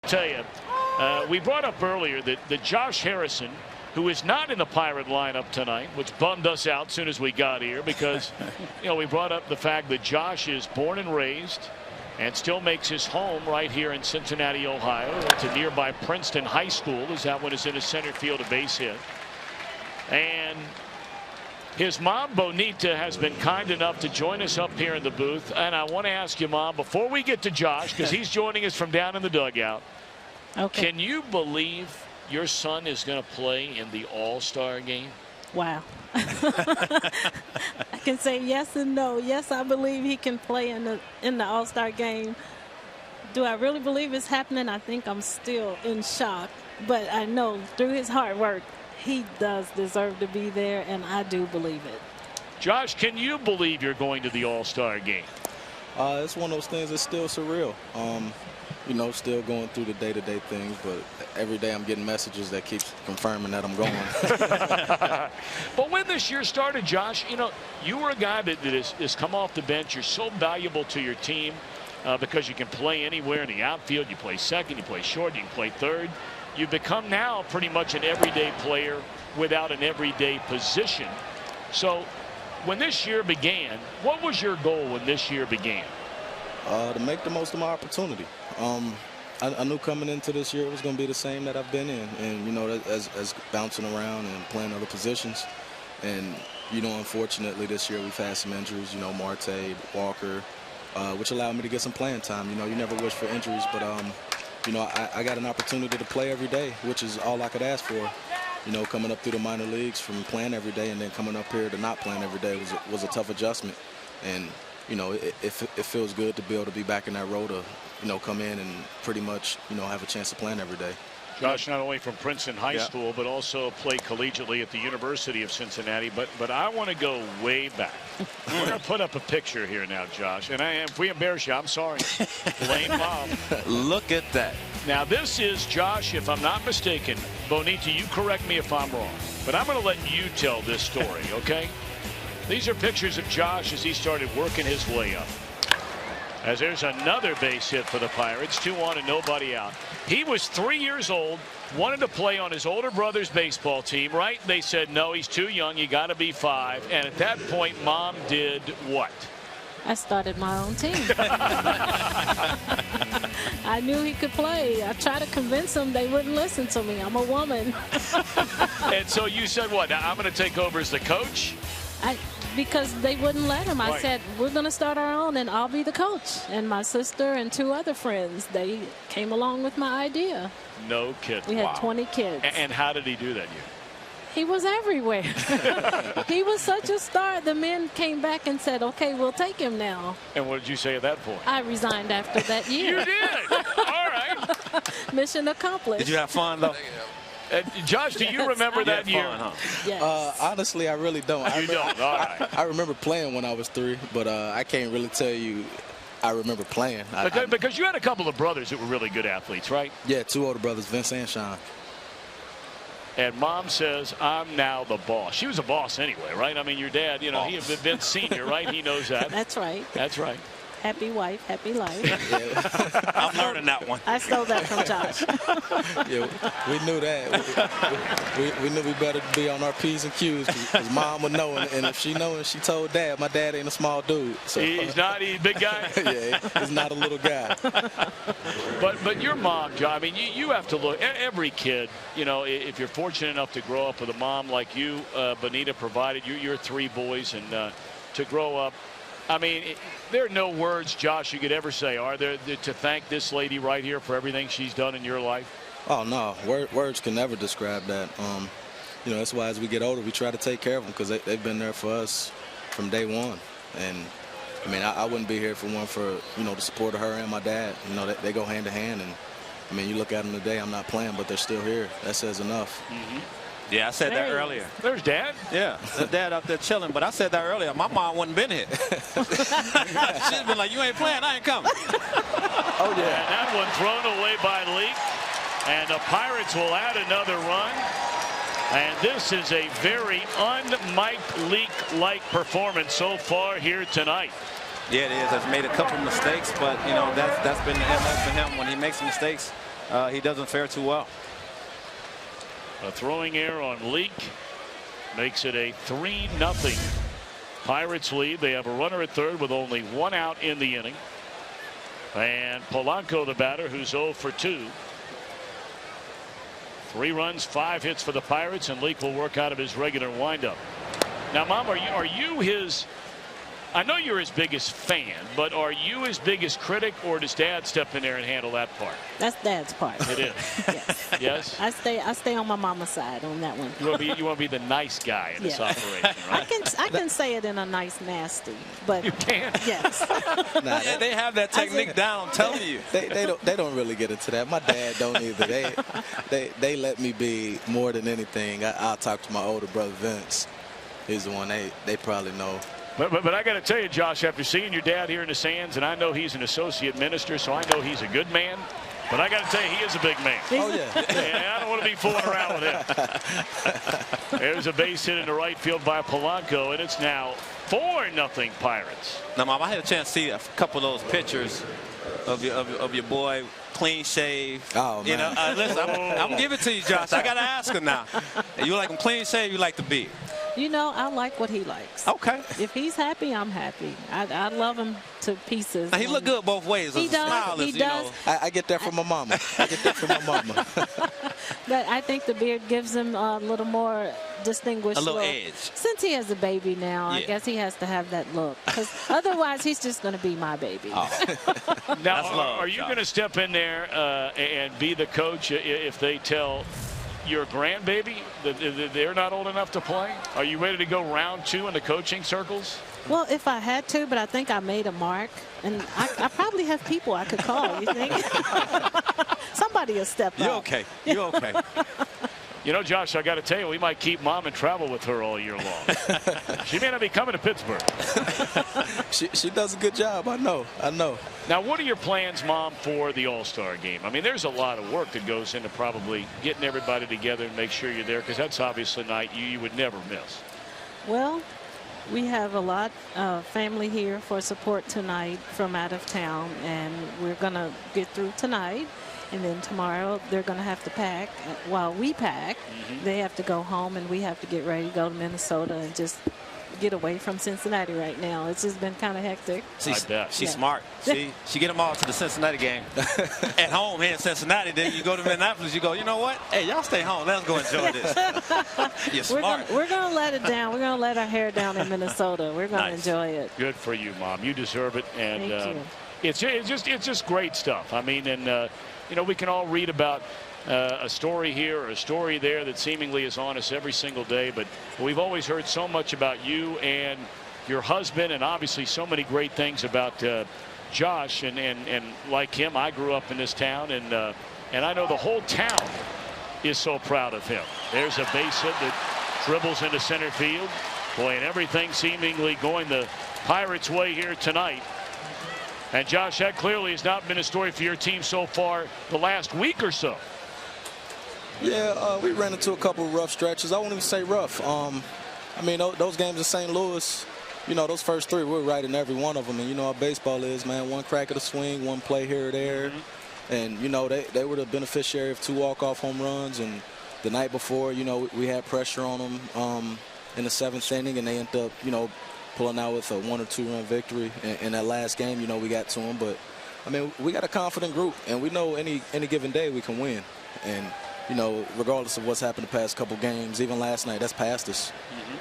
tell you, we brought up earlier that Josh Harrison, who is not in the Pirate lineup tonight, which bummed us out as soon as we got here because, we brought up the fact that Josh is born and raised and still makes his home right here in Cincinnati, Ohio. It's a nearby Princeton High School, as that one is in a center field, a base hit. And his mom, Bonita, has been kind enough to join us up here in the booth. And I want to ask you, Mom, before we get to Josh, because he's joining us from down in the dugout, can you believe your son is going to play in the All-Star game? Wow. I can say yes and no. Yes, I believe he can play in the All-Star game. Do I really believe it's happening? I think I'm still in shock. But I know through his hard work, he does deserve to be there, and I do believe it. Josh, can you believe you're going to the All-Star game? It's one of those things that's still surreal. Still going through the day-to-day things, but every day I'm getting messages that keeps confirming that I'm going. But when this year started, Josh, you were a guy that has come off the bench. You're so valuable to your team because you can play anywhere in the outfield. You play second, you play short, you can play third. You've become now pretty much an everyday player without an everyday position. So when this year began, what was your goal when this year began? To make the most of my opportunity. I knew coming into this year it was going to be the same that I've been in, and as bouncing around and playing other positions. And unfortunately this year we've had some injuries. Marte, Walker, which allowed me to get some playing time. You never wish for injuries, but I got an opportunity to play every day, which is all I could ask for. Coming up through the minor leagues from playing every day and then coming up here to not playing every day was a tough adjustment. And it feels good to be able to be back in that role to come in and pretty much have a chance of playing every day. Josh, not only from Princeton High School, but also played collegiately at the University of Cincinnati. But I want to go way back. We're going to put up a picture here now, Josh. And if we embarrass you, I'm sorry. Blame Mom. Look at that. Now, this is Josh, if I'm not mistaken. Bonita, you correct me if I'm wrong. But I'm going to let you tell this story, okay? These are pictures of Josh as he started working his way up. As there's another base hit for the Pirates, 2 on and nobody out. He was 3 years old, wanted to play on his older brother's baseball team, right? They said, no, he's too young, you got to be 5. And at that point, Mom did what? I started my own team. I knew he could play. I tried to convince them. They wouldn't listen to me. I'm a woman. And so you said what? Now I'm going to take over as the coach? Because they wouldn't let him. I said, we're going to start our own, and I'll be the coach. And my sister and 2 other friends, they came along with my idea. No kidding. We had 20 kids. And how did he do that? He was everywhere. He was such a star. The men came back and said, okay, we'll take him now. And what did you say at that point? I resigned after that year. You did? All right. Mission accomplished. Did you have fun, though? Josh, do you remember that year? Fun, huh? Yes. Honestly, I really don't. You don't? All right. I remember playing when I was 3, but I can't really tell you I remember playing. Because you had a couple of brothers that were really good athletes, right? Yeah, 2 older brothers, Vince and Sean. And Mom says, I'm now the boss. She was a boss anyway, right? I mean, your dad, he had Vince Sr., right? He knows that. That's right. That's right. Happy wife, happy life. Yeah. I'm learning that one. I stole that from Josh. Yeah, we knew that. We knew we better be on our P's and Q's because Mom would know. And if she knew and she told Dad, my dad ain't a small dude. So. He's a big guy? Yeah, he's not a little guy. But your mom, John, I mean, you have to look. Every kid, if you're fortunate enough to grow up with a mom like you, Bonita provided, you're 3 boys, and to grow up, I mean, there are no words, Josh, you could ever say, are there, to thank this lady right here for everything she's done in your life? Oh, no. Words can never describe that. That's why as we get older, we try to take care of them because they've been there for us from day one. And, I mean, I wouldn't be here if it weren't for, the support of her and my dad. They go hand to hand. And, I mean, you look at them today, I'm not playing, but they're still here. That says enough. Mm-hmm. Yeah, I said that earlier. There's Dad. Yeah, the dad up there chilling. But I said that earlier. My mom wouldn't been here. She'd been like, you ain't playing, I ain't coming. Oh, yeah. And that one thrown away by Leak. And the Pirates will add another run. And this is a very un-Mike Leak-like performance so far here tonight. Yeah, it is. I've made a couple mistakes, but, that's been the MO for him. When he makes mistakes, he doesn't fare too well. A throwing error on Leak makes it a 3-0 Pirates lead. They have a runner at third with only 1 out in the inning. And Polanco, the batter, who's 0 for 2. 3 runs, 5 hits for the Pirates, and Leak will work out of his regular windup. Now, Mom, are you his? I know you're his biggest fan, but are you his biggest critic, or does Dad step in there and handle that part? That's Dad's part. It is. Yes. Yes. I stay on my mama's side on that one. You want to be the nice guy in this operation, right? I can say it in a nice nasty, but you can. Yes. Nah, They have that technique down. I'm telling you. They don't really get into that. My dad don't either. They let me be more than anything. I'll talk to my older brother Vince. He's the one they probably know. But I got to tell you, Josh, after seeing your dad here in the stands, and I know he's an associate minister, so I know he's a good man. But I got to tell you, he is a big man. Oh, yeah. And I don't want to be fooling around with him. There's a base hit into right field by Polanco, and it's now 4-0 Pirates. Now, Mom, I had a chance to see a couple of those pictures of your boy, clean shave. Oh, man. You know, listen, I'm giving it to you, Josh. I got to ask him now. You like him clean shave? You like the beard? You know, I like what he likes. Okay. If he's happy, I'm happy. I love him to pieces. Now, he look good both ways. He does. He does. I get that from my mama. But I think the beard gives him a little more distinguished a little look. edge. Since he has a baby now, I guess he has to have that look. Because otherwise, he's just going to be my baby. Oh. Now, are you going to step in there and be the coach if they tell your grandbaby that they're not old enough to play? Are you ready to go round 2 in the coaching circles? Well, if I had to, but I think I made a mark. And I probably have people I could call, you think? Somebody will step up. You're okay. You're okay. You know, Josh, I got to tell you, we might keep Mom and travel with her all year long. She may not be coming to Pittsburgh. She does a good job. I know. Now, what are your plans, Mom, for the All-Star game? I mean, there's a lot of work that goes into probably getting everybody together and make sure you're there, because that's obviously a night you would never miss. Well, we have a lot of family here for support tonight from out of town, and we're going to get through tonight. And then tomorrow they're going to have to pack. While we pack, they have to go home, and we have to get ready to go to Minnesota and just get away from Cincinnati right now. It's just been kind of hectic. She's smart. She get them all to the Cincinnati game. At home here in Cincinnati, then you go to Minneapolis, you go, you know what? Hey, y'all stay home. Let's go enjoy this. You're smart. We're going to let it down. We're going to let our hair down in Minnesota. We're going to enjoy it. Good for you, Mom. You deserve it. And Thank you. It's just great stuff. I mean, and you know, we can all read about a story here or a story there that seemingly is on us every single day, but we've always heard so much about you and your husband, and obviously so many great things about Josh, and like him, I grew up in this town, and I know the whole town is so proud of him. There's a base hit that dribbles into center field. Boy, and everything seemingly going the Pirates' way here tonight. And Josh, that clearly has not been a story for your team so far the last week or so. Yeah, we ran into a couple of rough stretches. I won't even say rough. I mean, those games in St. Louis, you know, those first 3, we're right in every one of them. And you know how baseball is, man. One crack of the swing, one play here or there. And, you know, they were the beneficiary of 2 walk-off home runs. And the night before, you know, we had pressure on them in the 7th inning, and they ended up, you know, pulling out with a 1 or 2 run victory in that last game. You know, we got to them, but I mean, we got a confident group, and we know any given day we can win. And you know, regardless of what's happened the past couple games, even last night, that's past us.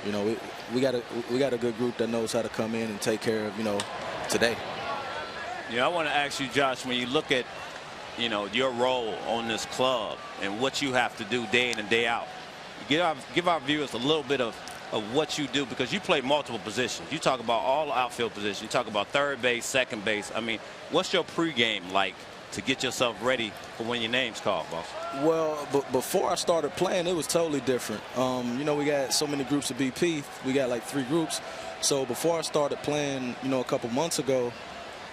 You know, we got a good group that knows how to come in and take care of, you know, today. Yeah, I want to ask you, Josh, when you look at, you know, your role on this club and what you have to do day in and day out, give our viewers a little bit of what you do, because you play multiple positions. You talk about all the outfield positions. You talk about third base, second base. I mean, what's your pregame like to get yourself ready for when your name's called, boss? Well, before I started playing, it was totally different. You know, we got so many groups of BP. We got like 3 groups. So before I started playing, you know, a couple months ago,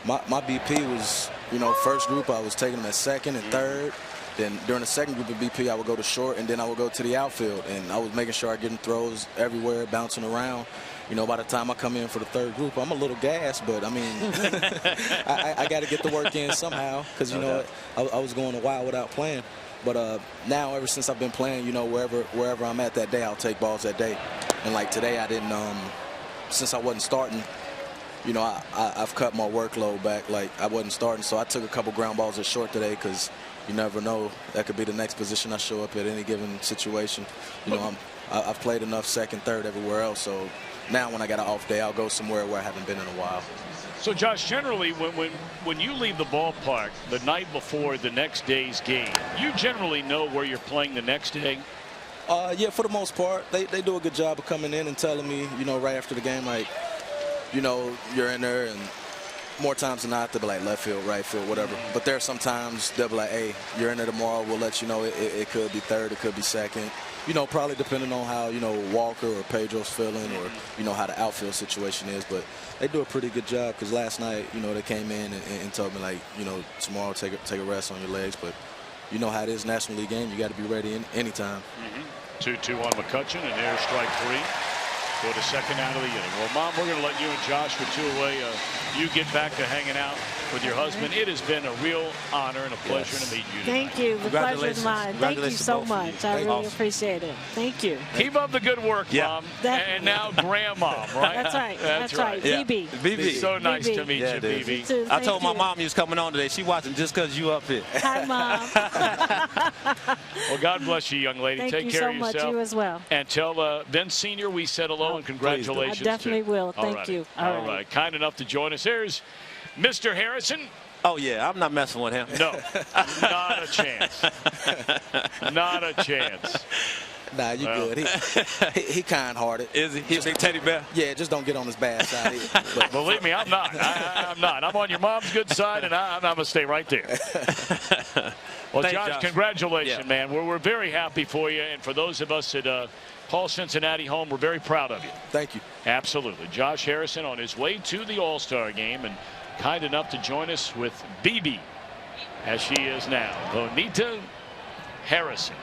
my BP was, you know, first group, I was taking them at second and third. Then during the second group of BP, I would go to short, and then I would go to the outfield. And I was making sure I getting throws everywhere, bouncing around. you know, by the time I come in for the third group, I'm a little gassed, but I mean, I got to get the work in somehow because, you know, I was going a while without playing. But now, ever since I've been playing, you know, wherever I'm at that day, I'll take balls that day. And like today, I didn't, since I wasn't starting, you know, I've cut my workload back. Like I wasn't starting, so I took a couple ground balls at short today because you never know. That could be the next position I show up at any given situation. You know, I've played enough second, third, everywhere else. So now when I got an off day, I'll go somewhere where I haven't been in a while. So, Josh, generally when you leave the ballpark the night before the next day's game, you generally know where you're playing the next day? Yeah, for the most part. They do a good job of coming in and telling me, you know, right after the game, like, you know, you're in there, and more times than not, they'll be like left field, right field, whatever. But there are sometimes they'll be like, hey, you're in there tomorrow. We'll let you know it could be third, it could be second. You know, probably depending on how, you know, Walker or Pedro's feeling or, you know, how the outfield situation is. But they do a pretty good job because last night, you know, they came in and told me, like, you know, tomorrow take a rest on your legs. But you know how it is, National League game. You got to be ready anytime. 2-2 on McCutchen, and there's strike 3 for the second out of the inning. Well, Mom, we're going to let you and Josh go 2 away. You get back to hanging out with your husband. It has been a real honor and a pleasure to meet you tonight. Thank you. The pleasure is mine. Thank you so much. I really appreciate it. Thank you. Keep up the good work, Mom. And now Grandmom, right? That's right. That's right. BB. BB. So nice to meet you, BB. I told my mom you was coming on today. She watching just because you up here. Hi, Mom. Well, God bless you, young lady. Take care of yourself. Thank you so much. You as well. And tell Vince Sr. we said hello and congratulations. I definitely will. Thank you. All right. Kind enough to join us. There's Mr. Harrison. Oh, yeah. I'm not messing with him. No. Not a chance. Not a chance. Nah, you good. He kind-hearted. Is he? He's a big teddy bear? Yeah, just don't get on his bad side. But believe me, I'm not. I'm not. I'm on your mom's good side, and I'm going to stay right there. Well, Thanks, Josh, congratulations, man. We're very happy for you, and for those of us that call Cincinnati home, we're very proud of you. Thank you. Absolutely. Josh Harrison on his way to the All-Star game, and kind enough to join us with BB, as she is now, Bonita Harrison.